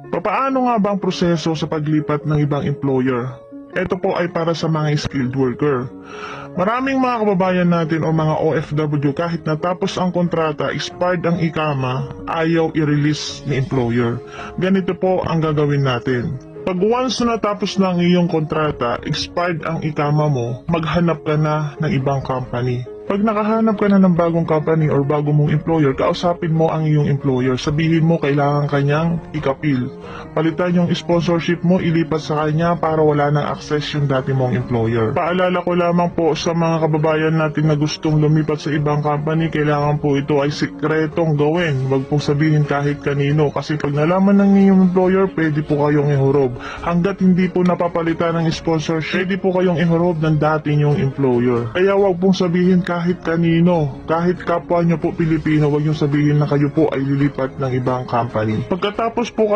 Papaano nga ba ang proseso sa paglipat ng ibang employer? Ito po ay para sa mga skilled worker. Maraming mga kababayan natin o mga OFW kahit natapos ang kontrata, expired ang ikama, ayaw i-release ni employer. Ganito po ang gagawin natin. Pag once na natapos na ang iyong kontrata, expired ang ikama mo, maghanap ka na ng ibang company. Pag nakahanap ka na ng bagong company or bago mong employer, kausapin mo ang iyong employer. Sabihin mo kailangan kanyang ikapil. Palitan yung sponsorship mo, ilipat sa kanya para wala nang access yung dati mong employer. Paalala ko lamang po sa mga kababayan natin na gustong lumipat sa ibang company, kailangan po ito ay sikretong gawin. Huwag pong sabihin kahit kanino kasi pag nalaman ng inyong employer, pwede po kayong ihorob. Hanggat hindi po napapalitan ng sponsorship, pwede po kayong ihorob ng dati nyong employer. Kaya huwag pong sabihin kahit kanino, kahit kapwa nyo po Pilipino, huwag nyo sabihin na kayo po ay lilipat ng ibang company. Pagkatapos po